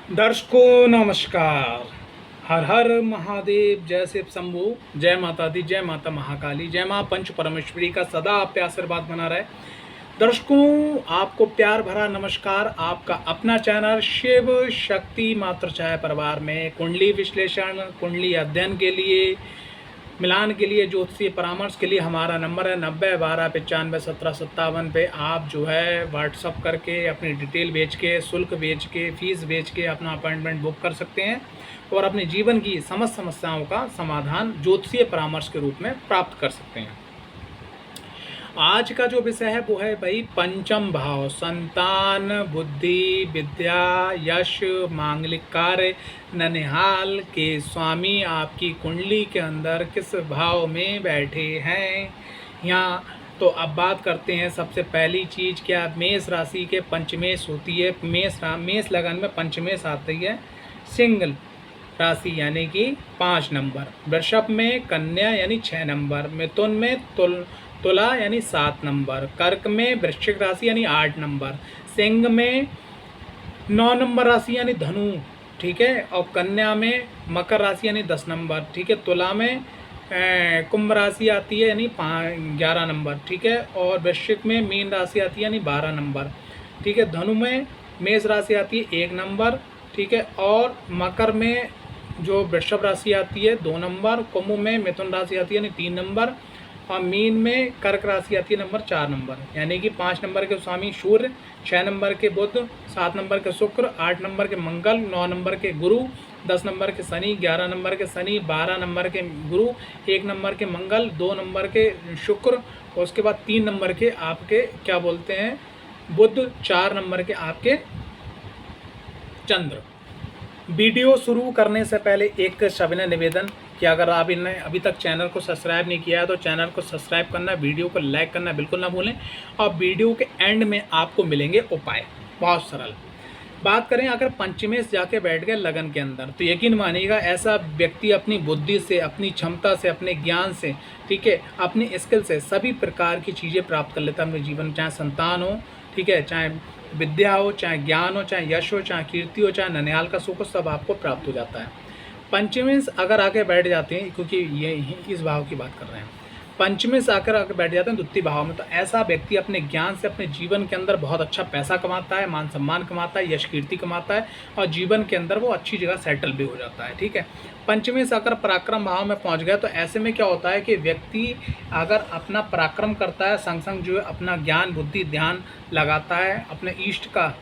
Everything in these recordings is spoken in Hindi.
दर्शकों नमस्कार। हर हर महादेव, जय शिव शंभू, जय माता दी, जय माता महाकाली, जय माँ पंच परमेश्वरी का सदा आप पे आशीर्वाद बना रहे। दर्शकों आपको प्यार भरा नमस्कार। आपका अपना चैनल शिव शक्ति मात्र छाया परिवार में कुंडली विश्लेषण, कुंडली अध्ययन के लिए, मिलान के लिए, ज्योतिषीय परामर्श के लिए हमारा नंबर है 90 12 95 17 57 पे। आप जो है व्हाट्सअप करके अपनी डिटेल बेच के, शुल्क बेच के, फीस बेच के अपना अपॉइंटमेंट बुक कर सकते हैं और अपने जीवन की समस्त समस्याओं का समाधान ज्योतिषीय परामर्श के रूप में प्राप्त कर सकते हैं। आज का जो विषय है वो है भाई पंचम भाव, संतान, बुद्धि, विद्या, यश, मांगलिक कार्य, ननिहाल के स्वामी आपकी कुंडली के अंदर किस भाव में बैठे हैं। यहाँ तो अब बात करते हैं। सबसे पहली चीज़ क्या, मेष राशि के पंचमेश होती है। मेष लगन में पंचमेश आती है, सिंगल राशि यानी कि 5 नंबर, वृषभ में कन्या यानी 6 नंबर, मिथुन में तुला यानी 7 नंबर, कर्क में वृश्चिक राशि यानी 8 नंबर, सिंह में 9 नंबर राशि यानी धनु, ठीक है, और कन्या में मकर राशि यानी 10 नंबर, ठीक है, तुला में कुंभ राशि आती है यानी 11 नंबर, ठीक है, और वृश्चिक में मीन राशि आती है यानी 12 नंबर, ठीक है, धनु में मेष राशि आती है 1 नंबर, ठीक है, और मकर में जो वृषभ राशि आती है 2 नंबर, कुंभ में मिथुन राशि आती है यानी 3 नंबर, और मीन में कर्क राशि आती है नंबर 4 नंबर। यानी कि 5 नंबर के स्वामी सूर्य, 6 नंबर के बुध, 7 नंबर के शुक्र, 8 नंबर के मंगल, 9 नंबर के गुरु, 10 नंबर के शनि, 11 नंबर के शनि, 12 नंबर के गुरु, 1 नंबर के मंगल, 2 नंबर के शुक्र, और उसके बाद 3 नंबर के आपके क्या बोलते हैं बुध, 4 नंबर के आपके चंद्र। वीडियो शुरू करने से पहले एक सविनय निवेदन कि अगर आप इन्हें अभी तक चैनल को सब्सक्राइब नहीं किया है तो चैनल को सब्सक्राइब करना, वीडियो को लाइक करना बिल्कुल ना भूलें, और वीडियो के एंड में आपको मिलेंगे उपाय। बहुत सरल बात करें, अगर पंचमेश जाके बैठ गए लगन के अंदर तो यकीन मानिएगा ऐसा व्यक्ति अपनी बुद्धि से, अपनी क्षमता से, अपने ज्ञान से, ठीक है, अपनी स्किल से सभी प्रकार की चीज़ें प्राप्त कर लेता है अपने जीवन। चाहे संतान हो, ठीक है, चाहे विद्या हो, चाहे ज्ञान हो, चाहे यश हो, चाहे कीर्ति हो, चाहे ननिहाल का सुख हो, सब आपको प्राप्त हो जाता है। पंचमेश अगर आके बैठ जाते हैं, क्योंकि ये इस भाव की बात कर रहे हैं, पंचमेश आकर बैठ जाते हैं द्वितीय भाव में, तो ऐसा व्यक्ति अपने ज्ञान से अपने जीवन के अंदर बहुत अच्छा पैसा कमाता है, मान सम्मान कमाता है, यश कीर्ति कमाता है, और जीवन के अंदर वो अच्छी जगह सेटल भी हो जाता है, ठीक है। पंचमेश अगर पराक्रम भाव में पहुंच गया तो ऐसे में क्या होता है कि व्यक्ति अगर अपना पराक्रम करता है, संग संग जो है अपना ज्ञान बुद्धि ध्यान लगाता है, अपने इष्ट का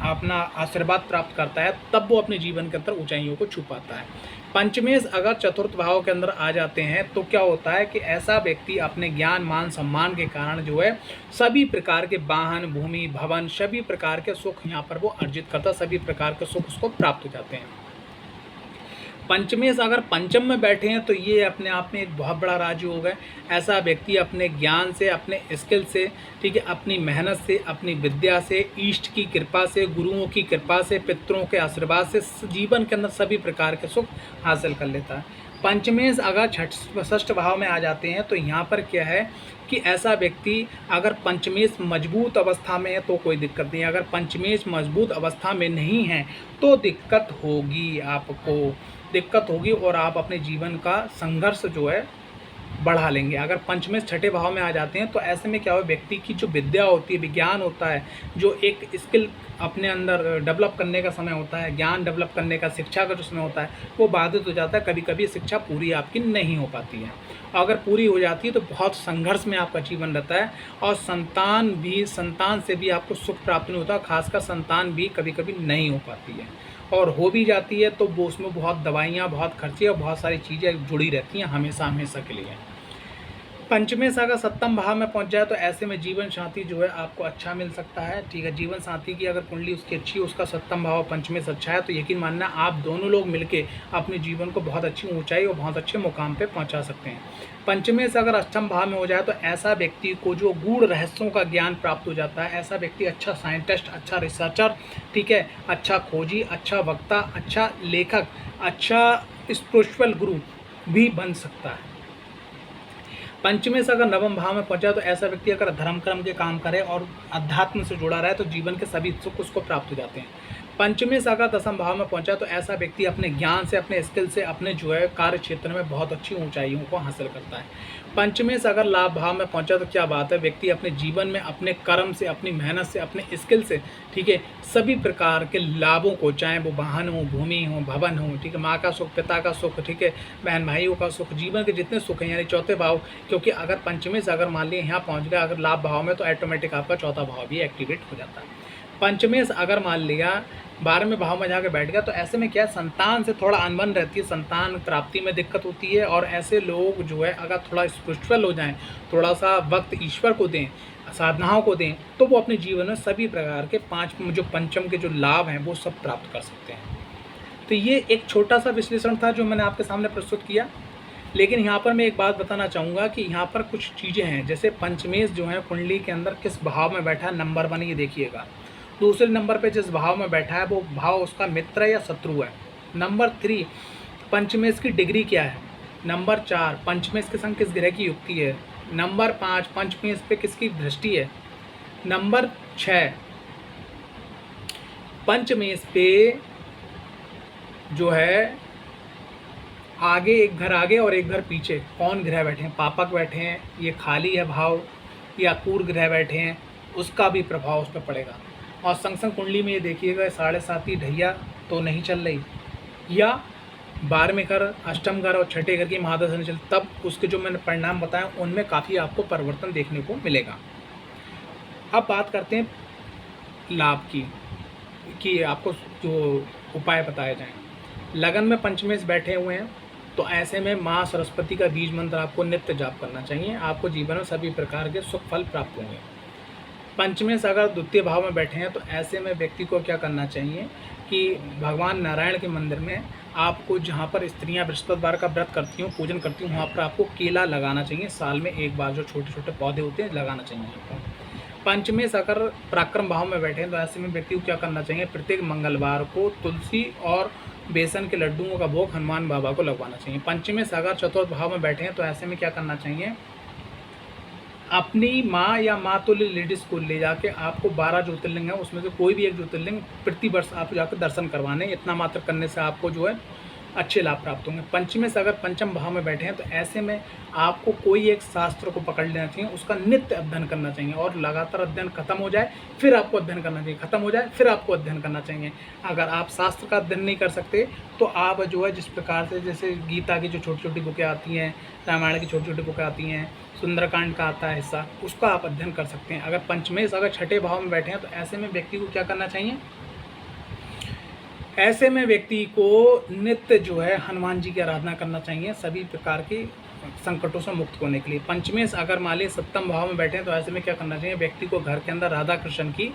अपना आशीर्वाद प्राप्त करता है, तब वो अपने जीवन के अंदर ऊंचाइयों को छू पाता है। पंचमेश अगर चतुर्थ भाव के अंदर आ जाते हैं तो क्या होता है कि ऐसा व्यक्ति अपने ज्ञान मान सम्मान के कारण जो है सभी प्रकार के वाहन भूमि भवन सभी प्रकार के सुख यहाँ पर वो अर्जित करता, सभी प्रकार के सुख उसको प्राप्त हो जाते हैं। पंचमेश अगर पंचम में बैठे हैं तो ये अपने आप में एक बहुत बड़ा राज योग है। ऐसा व्यक्ति अपने ज्ञान से, अपने स्किल से, ठीक है, अपनी मेहनत से, अपनी विद्या से, इष्ट की कृपा से, गुरुओं की कृपा से, पितरों के आशीर्वाद से जीवन के अंदर सभी प्रकार के सुख हासिल कर लेता है। पंचमेश अगर षष्ठ भाव में आ जाते हैं तो यहाँ पर क्या है कि ऐसा व्यक्ति अगर पंचमेश मजबूत अवस्था में है तो कोई दिक्कत नहीं है, अगर पंचमेश मजबूत अवस्था में नहीं है तो दिक्कत होगी, आपको दिक्कत होगी और आप अपने जीवन का संघर्ष जो है बढ़ा लेंगे। अगर पंचमेश छठे भाव में आ जाते हैं तो ऐसे में क्या हो, व्यक्ति की जो विद्या होती है, विज्ञान होता है, जो एक स्किल अपने अंदर डेवलप करने का समय होता है, ज्ञान डेवलप करने का, शिक्षा का जो समय होता है वो बाधित हो जाता है। कभी कभी शिक्षा पूरी आपकी नहीं हो पाती है, अगर पूरी हो जाती है तो बहुत संघर्ष में आपका जीवन रहता है, और संतान से भी आपको सुख प्राप्त नहीं होता, खासकर संतान भी कभी कभी नहीं हो पाती है, और हो भी जाती है तो वो उसमें बहुत दवाइयाँ, बहुत खर्चे और बहुत सारी चीज़ें जुड़ी रहती हैं हमेशा हमेशा के लिए। पंचमेश अगर सप्तम भाव में पहुंच जाए तो ऐसे में जीवन साथी जो है आपको अच्छा मिल सकता है, ठीक है। जीवन साथी की अगर कुंडली उसकी अच्छी है, उसका सप्तम भाव पंचमेश अच्छा है, तो यकीन मानना आप दोनों लोग मिलके अपने जीवन को बहुत अच्छी ऊंचाई और बहुत अच्छे मुकाम पे पहुंचा सकते हैं। पंचमेश अगर अष्टम भाव में हो जाए तो ऐसा व्यक्ति को जो गूढ़ रहस्यों का ज्ञान प्राप्त हो जाता है, ऐसा व्यक्ति अच्छा साइंटिस्ट, अच्छा रिसर्चर, ठीक है, अच्छा खोजी, अच्छा वक्ता, अच्छा लेखक, अच्छा स्पिरिचुअल गुरु भी बन सकता है। पंचमेश अगर नवम भाव में पहुंचा तो ऐसा व्यक्ति अगर धर्म कर्म के काम करे और अध्यात्म से जुड़ा रहे तो जीवन के सभी सुख उसको प्राप्त हो जाते हैं। पंचमेश अगर दसम भाव में पहुंचा तो ऐसा व्यक्ति अपने ज्ञान से, अपने स्किल से, अपने जो है कार्य क्षेत्र में बहुत अच्छी ऊंचाइयों को हासिल करता है। पंचमेश अगर लाभ भाव में पहुंचा तो क्या बात है, व्यक्ति अपने जीवन में अपने कर्म से, अपनी मेहनत से, अपने स्किल से, ठीक है, सभी प्रकार के लाभों को, चाहे वो वाहन हो, भूमि हो, भवन हो, ठीक है, माँ का सुख, पिता का सुख, ठीक है, बहन भाइयों का सुख, जीवन के जितने सुख हैं, यानी चौथे भाव, क्योंकि अगर पंचमेश अगर मान लिया यहाँ पहुँच गया अगर लाभ भाव में, तो ऑटोमेटिक आपका चौथा भाव भी एक्टिवेट हो जाता है। पंचमेश अगर मान लिया 12वें भाव में जाकर बैठ गया तो ऐसे में क्या है, संतान से थोड़ा अनबन रहती है, संतान प्राप्ति में दिक्कत होती है। और ऐसे लोग जो है अगर थोड़ा स्पिरिचुअल हो जाएं, थोड़ा सा वक्त ईश्वर को दें, साधनाओं को दें, तो वो अपने जीवन में सभी प्रकार के 5 जो पंचम के जो लाभ हैं वो सब प्राप्त कर सकते हैं। तो ये एक छोटा सा विश्लेषण था जो मैंने आपके सामने प्रस्तुत किया। लेकिन यहाँ पर मैं एक बात बताना चाहूँगा कि यहाँ पर कुछ चीज़ें हैं, जैसे पंचमेश जो है कुंडली के अंदर किस भाव में बैठा है, नंबर 1 ये देखिएगा। दूसरे नंबर पे जिस भाव में बैठा है वो भाव उसका मित्र या शत्रु है। नंबर 3 पंचमेश की डिग्री क्या है। नंबर 4 पंचमेश के संग किस ग्रह की युक्ति है। नंबर 5 पंचमेश पे किसकी दृष्टि है। नंबर 6 पंचमेश पे जो है आगे, एक घर आगे और एक घर पीछे कौन ग्रह बैठे हैं, पापक बैठे हैं, ये खाली है भाव, या क्रूर ग्रह बैठे हैं, उसका भी प्रभाव उस पर पड़ेगा। और संग संग कुंडली में ये देखिएगा 7.5 ढैया तो नहीं चल रही, या 12वें घर, अष्टम घर और छठे घर की महादशा नहीं चल, तब उसके जो मैंने परिणाम बताए उनमें काफ़ी आपको परिवर्तन देखने को मिलेगा। अब बात करते हैं लाभ की, कि आपको जो उपाय बताए जाएँ। लगन में पंचमेश बैठे हुए हैं तो ऐसे में माँ सरस्वती का बीज मंत्र आपको नित्य जाप करना चाहिए, आपको जीवन में सभी प्रकार के सुख फल प्राप्त होंगे। पंचमेश अगर द्वितीय भाव में बैठे हैं तो ऐसे में व्यक्ति को क्या करना चाहिए कि भगवान नारायण के मंदिर में आपको, जहाँ पर स्त्रियाँ बृहस्पतिवार का व्रत करती हूँ, पूजन करती हूँ, वहाँ पर आपको केला लगाना चाहिए। साल में एक बार जो छोटे छोटे पौधे होते हैं लगाना चाहिए आपको। पंचमेश अगर पराक्रम भाव में बैठे हैं तो ऐसे में व्यक्ति को क्या करना चाहिए, प्रत्येक मंगलवार को तुलसी और बेसन के लड्डुओं का भोग हनुमान बाबा को लगवाना चाहिए। पंचमेश अगर चतुर्थ भाव में बैठे हैं तो ऐसे में क्या करना चाहिए, अपनी माँ या माँ तुल्य लेडीज़ को ले जाके आपको 12 ज्योतिर्लिंग है उसमें से कोई भी एक ज्योतिर्लिंग प्रति वर्ष आप जाकर दर्शन करवाने। इतना मात्र करने से आपको जो है अच्छे लाभ प्राप्त होंगे। पंचमेश अगर पंचम भाव में बैठे हैं तो ऐसे में आपको कोई एक शास्त्र को पकड़ लेना चाहिए, उसका नित्य अध्ययन करना चाहिए, और लगातार अध्ययन खत्म हो जाए फिर आपको अध्ययन करना चाहिए, खत्म हो जाए फिर आपको अध्ययन करना चाहिए। अगर आप शास्त्र का अध्ययन नहीं कर सकते तो आप जो है जिस प्रकार से, जैसे गीता की जो छोटी छोटी बुकें आती हैं, रामायण की छोटी छोटी बुकें आती हैं, सुंदरकांड का आता है हिस्सा, उसका आप अध्ययन कर सकते हैं। अगर पंचमेश अगर छठे भाव में बैठे हैं तो ऐसे में व्यक्ति को क्या करना चाहिए, ऐसे में व्यक्ति को नित्य जो है हनुमान जी की आराधना करना चाहिए सभी प्रकार की संकटों से मुक्त होने के लिए। पंचमेश अगर मान लीजिए सप्तम भाव में बैठे हैं तो ऐसे में क्या करना चाहिए, व्यक्ति को घर के अंदर राधा कृष्ण की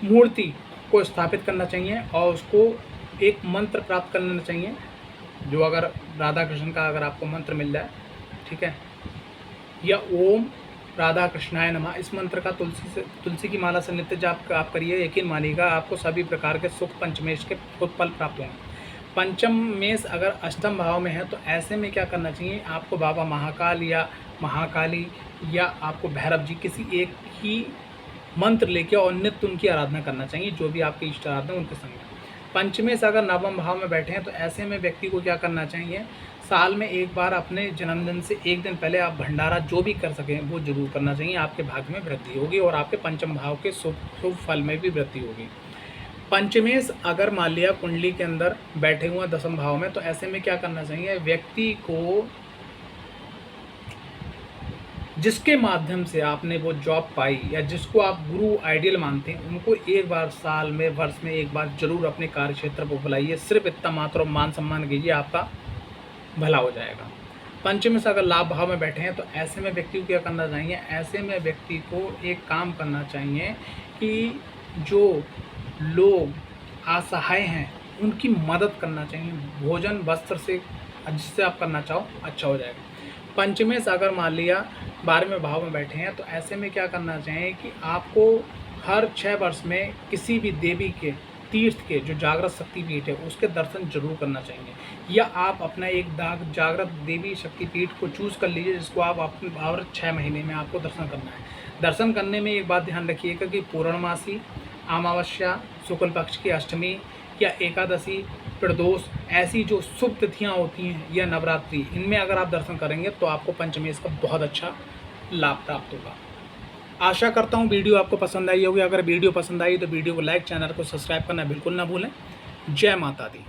मूर्ति को स्थापित करना चाहिए और उसको एक मंत्र प्राप्त कर लेना चाहिए, जो अगर राधा कृष्ण का अगर आपको मंत्र मिल जाए, ठीक है, या ओम राधा कृष्णाय नमः, इस मंत्र का तुलसी की माला से नित्य जाप आप करिए, यकीन मानिएगा आपको सभी प्रकार के सुख पंचमेश के फल प्राप्त होंगे। पंचम मेष अगर अष्टम भाव में है तो ऐसे में क्या करना चाहिए, आपको बाबा महाकाल या महाकाली या आपको भैरव जी किसी एक ही मंत्र लेके और नित्य उनकी आराधना करना चाहिए, जो भी आपके इष्ट आराधना उनके संग। पंचमेश अगर नवम भाव में बैठे हैं तो ऐसे में व्यक्ति को क्या करना चाहिए, साल में एक बार अपने जन्मदिन से एक दिन पहले आप भंडारा जो भी कर सकें वो जरूर करना चाहिए। आपके भाग्य में वृद्धि होगी और आपके पंचम भाव के शुभ फल में भी वृद्धि होगी। पंचमेश अगर मान लिया कुंडली के अंदर बैठे हुए दसम भाव में तो ऐसे में क्या करना चाहिए, व्यक्ति को जिसके माध्यम से आपने वो जॉब पाई या जिसको आप गुरु आइडियल मानते हैं उनको एक बार साल में, वर्ष में एक बार जरूर अपने कार्य क्षेत्र पर बुलाइए। सिर्फ इतना मात्र मान सम्मान कीजिए, आपका भला हो जाएगा। पंचम से अगर लाभ भाव में बैठे हैं तो ऐसे में व्यक्ति को क्या करना चाहिए, ऐसे में व्यक्ति को एक काम करना चाहिए कि जो लोग असहाय हैं उनकी मदद करना चाहिए, भोजन वस्त्र से जिससे आप करना चाहो अच्छा हो जाएगा। पंचमेश अगर मान लिया 12वें भाव में बैठे हैं तो ऐसे में क्या करना चाहिए कि आपको हर 6 वर्ष में किसी भी देवी के तीर्थ के जो जागृत शक्तिपीठ है उसके दर्शन जरूर करना चाहिए, या आप अपना एक जागृत देवी शक्तिपीठ को चूज़ कर लीजिए जिसको आप अपने और 6 महीने में आपको दर्शन करना है। दर्शन करने में एक बात ध्यान रखिएगा कि पूर्णमासी, अमावस्या, शुक्ल पक्ष की अष्टमी या एकादशी, प्रदोष, ऐसी जो शुभ तिथियाँ होती हैं या नवरात्रि, इनमें अगर आप दर्शन करेंगे तो आपको पंचमेश का बहुत अच्छा लाभ प्राप्त होगा। आशा करता हूँ वीडियो आपको पसंद आई होगी। अगर वीडियो पसंद आई तो वीडियो को लाइक, चैनल को सब्सक्राइब करना बिल्कुल ना भूलें। जय माता दी।